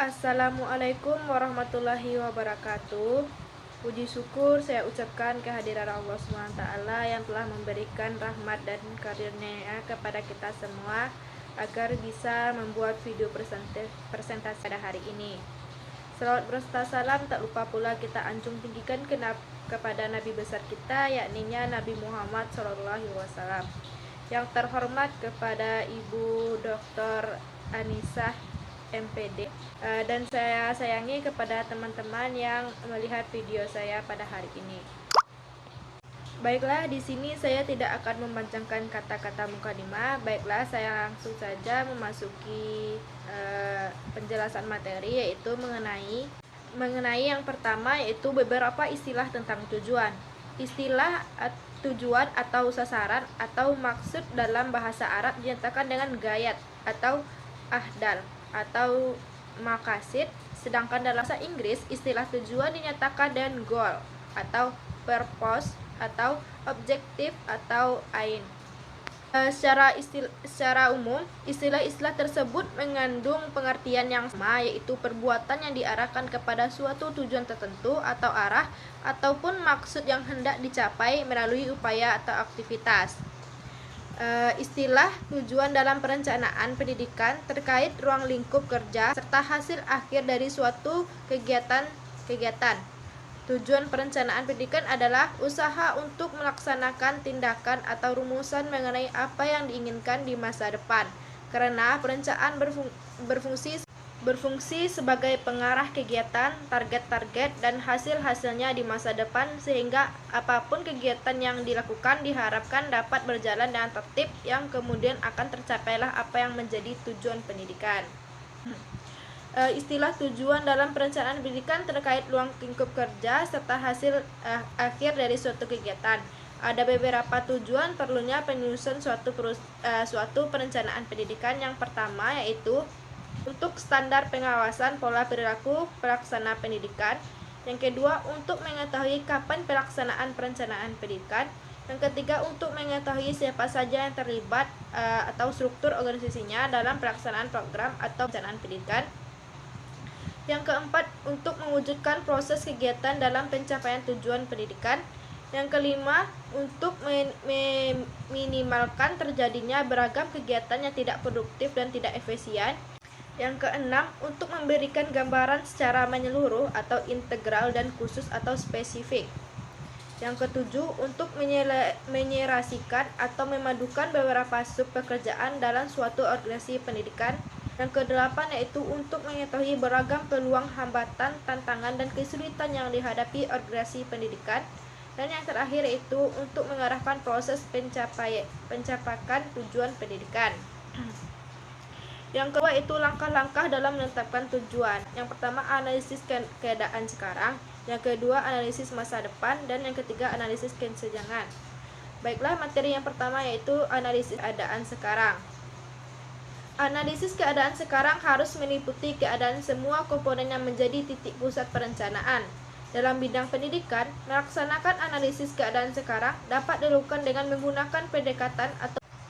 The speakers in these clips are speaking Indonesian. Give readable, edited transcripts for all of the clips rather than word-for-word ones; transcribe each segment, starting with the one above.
Assalamualaikum warahmatullahi wabarakatuh. Puji syukur saya ucapkan kehadiran Allah SWT yang telah memberikan rahmat dan karunia kepada kita semua agar bisa membuat video presentasi pada hari ini. Selawat berserta salam tak lupa pula kita anjung tinggikan kepada Nabi besar kita, yakni Nabi Muhammad SAW. Yang terhormat kepada Ibu Dr. Anisah MPD, dan saya sayangi kepada teman-teman yang melihat video saya pada hari ini. Baiklah, di sini saya tidak akan memanjangkan kata-kata mukadimah. Baiklah, saya langsung saja memasuki penjelasan materi, yaitu mengenai yang pertama, yaitu beberapa istilah tentang tujuan. Istilah tujuan atau sasaran atau maksud dalam bahasa Arab dinyatakan dengan gayat atau ahdal atau maqasid, sedangkan dalam bahasa Inggris istilah tujuan dinyatakan dengan goal atau purpose atau objektif atau aim. Secara umum, istilah-istilah tersebut mengandung pengertian yang sama, yaitu perbuatan yang diarahkan kepada suatu tujuan tertentu atau arah ataupun maksud yang hendak dicapai melalui upaya atau aktivitas. Istilah tujuan dalam perencanaan pendidikan terkait ruang lingkup kerja serta hasil akhir dari suatu kegiatan. Tujuan perencanaan pendidikan adalah usaha untuk melaksanakan tindakan atau rumusan mengenai apa yang diinginkan di masa depan, karena perencanaan berfungsi sebagai pengarah kegiatan, target-target, dan hasil-hasilnya di masa depan, sehingga apapun kegiatan yang dilakukan diharapkan dapat berjalan dengan tertib yang kemudian akan tercapailah apa yang menjadi tujuan pendidikan. Istilah tujuan dalam perencanaan pendidikan terkait ruang lingkup kerja serta hasil akhir dari suatu kegiatan. Ada beberapa tujuan perlunya penyusun suatu perencanaan pendidikan. Yang pertama yaitu untuk standar pengawasan pola perilaku pelaksana pendidikan. Yang kedua, untuk mengetahui kapan pelaksanaan perencanaan pendidikan. Yang ketiga, untuk mengetahui siapa saja yang terlibat atau struktur organisasinya dalam pelaksanaan program atau perencanaan pendidikan. Yang keempat, untuk mewujudkan proses kegiatan dalam pencapaian tujuan pendidikan. Yang kelima, untuk meminimalkan terjadinya beragam kegiatan yang tidak produktif dan tidak efisien. Yang keenam, untuk memberikan gambaran secara menyeluruh atau integral dan khusus atau spesifik. Yang ketujuh, untuk menyerasikan atau memadukan beberapa sub pekerjaan dalam suatu organisasi pendidikan. Yang kedelapan yaitu untuk mengetahui beragam peluang, hambatan, tantangan, dan kesulitan yang dihadapi organisasi pendidikan. Dan yang terakhir yaitu untuk mengarahkan proses pencapaian tujuan pendidikan. Yang kedua itu langkah-langkah dalam menetapkan tujuan. Yang pertama, analisis keadaan sekarang. Yang kedua, analisis masa depan. Dan yang ketiga, analisis kesenjangan. Baiklah, materi yang pertama yaitu analisis keadaan sekarang. Analisis keadaan sekarang harus meliputi keadaan semua komponen yang menjadi titik pusat perencanaan. Dalam bidang pendidikan, melaksanakan analisis keadaan sekarang dapat dilakukan dengan menggunakan pendekatan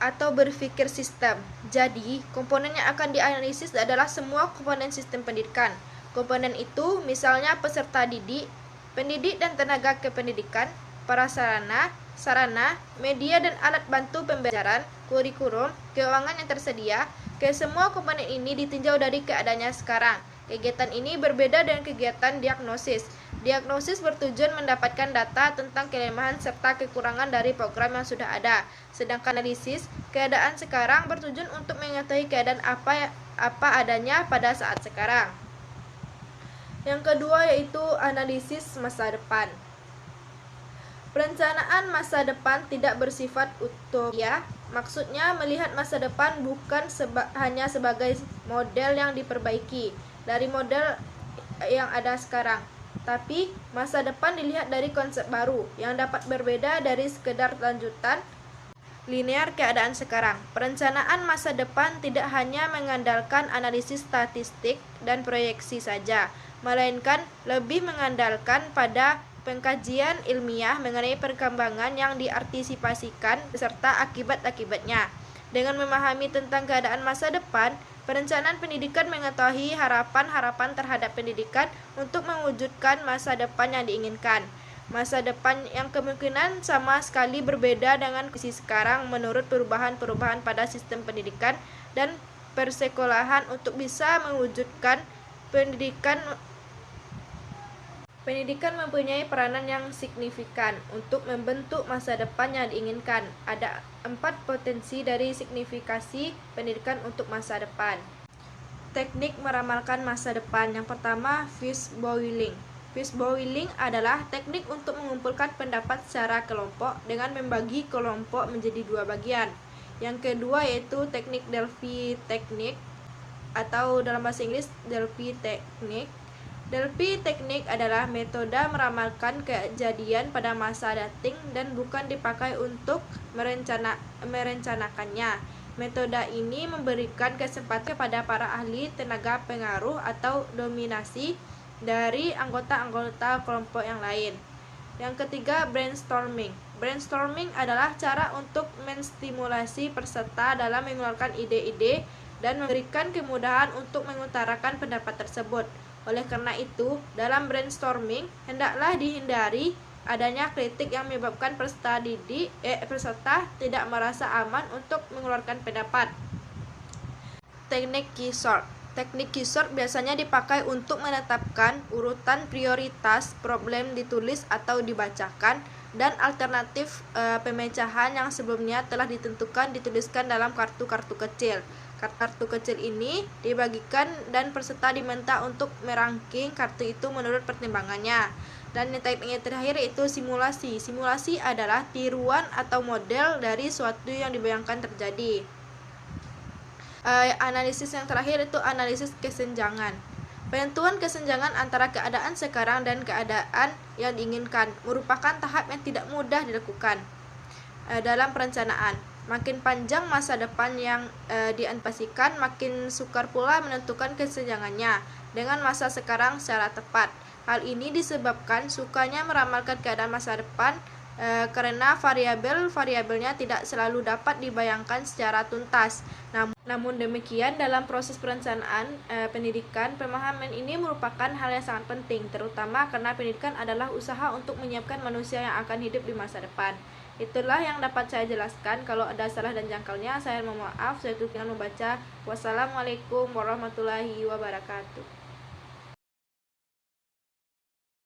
atau berpikir sistem. Jadi, komponen yang akan dianalisis adalah semua komponen sistem pendidikan. Komponen itu misalnya peserta didik, pendidik dan tenaga kependidikan, prasarana, sarana, media dan alat bantu pembelajaran, kurikulum, keuangan yang tersedia. Semua komponen ini ditinjau dari keadaannya sekarang. Kegiatan ini berbeda dengan kegiatan diagnosis. Diagnosis bertujuan mendapatkan data tentang kelemahan serta kekurangan dari program yang sudah ada. Sedangkan analisis keadaan sekarang bertujuan untuk mengetahui keadaan apa adanya pada saat sekarang. Yang kedua yaitu analisis masa depan. Perencanaan masa depan tidak bersifat utopia. Maksudnya melihat masa depan bukan hanya sebagai model yang diperbaiki dari model yang ada sekarang, tapi masa depan dilihat dari konsep baru yang dapat berbeda dari sekedar lanjutan linear keadaan sekarang. Perencanaan masa depan tidak hanya mengandalkan analisis statistik dan proyeksi saja, melainkan lebih mengandalkan pada pengkajian ilmiah mengenai perkembangan yang diantisipasikan beserta akibat-akibatnya. Dengan memahami tentang keadaan masa depan, Perencanaan pendidikan mengetahui harapan-harapan terhadap pendidikan untuk mewujudkan masa depan yang diinginkan. Masa depan yang kemungkinan sama sekali berbeda dengan kondisi sekarang menurut perubahan-perubahan pada sistem pendidikan dan persekolahan untuk bisa mewujudkan pendidikan. Pendidikan mempunyai peranan yang signifikan untuk membentuk masa depan yang diinginkan. Ada 4 potensi dari signifikasi pendidikan untuk masa depan. Teknik meramalkan masa depan. Yang pertama, fishbowling. Fishbowling adalah teknik untuk mengumpulkan pendapat secara kelompok dengan membagi kelompok menjadi 2 bagian. Yang kedua yaitu teknik Delphi teknik atau dalam bahasa Inggris Delphi teknik. Delphi teknik adalah metode meramalkan kejadian pada masa dating dan bukan dipakai untuk merencanakannya. Metode ini memberikan kesempatan kepada para ahli tenaga pengaruh atau dominasi dari anggota-anggota kelompok yang lain. Yang ketiga, brainstorming. Brainstorming adalah cara untuk menstimulasi peserta dalam mengeluarkan ide-ide dan memberikan kemudahan untuk mengutarakan pendapat tersebut. Oleh karena itu, dalam brainstorming, hendaklah dihindari adanya kritik yang menyebabkan peserta tidak merasa aman untuk mengeluarkan pendapat. Teknik Keysort. Teknik Keysort biasanya dipakai untuk menetapkan urutan prioritas problem ditulis atau dibacakan dan alternatif pemecahan yang sebelumnya telah dituliskan dalam kartu-kartu kecil. Kartu kecil ini dibagikan dan peserta diminta untuk merangking kartu itu menurut pertimbangannya. Dan teknik yang terakhir yaitu simulasi. Simulasi adalah tiruan atau model dari suatu yang dibayangkan terjadi. Analisis yang terakhir itu analisis kesenjangan. Penentuan kesenjangan antara keadaan sekarang dan keadaan yang diinginkan merupakan tahap yang tidak mudah dilakukan dalam perencanaan. Makin panjang masa depan yang diantisipasikan, makin sukar pula menentukan kesenjangannya dengan masa sekarang secara tepat. Hal ini disebabkan sukanya meramalkan keadaan masa depan karena variabelnya tidak selalu dapat dibayangkan secara tuntas. Namun demikian, dalam proses perencanaan pendidikan, pemahaman ini merupakan hal yang sangat penting, terutama karena pendidikan adalah usaha untuk menyiapkan manusia yang akan hidup di masa depan. Itulah yang dapat saya jelaskan. Kalau ada salah dan jangkalnya, saya mohon maaf. Saya tutup dengan membaca. Wassalamualaikum warahmatullahi wabarakatuh.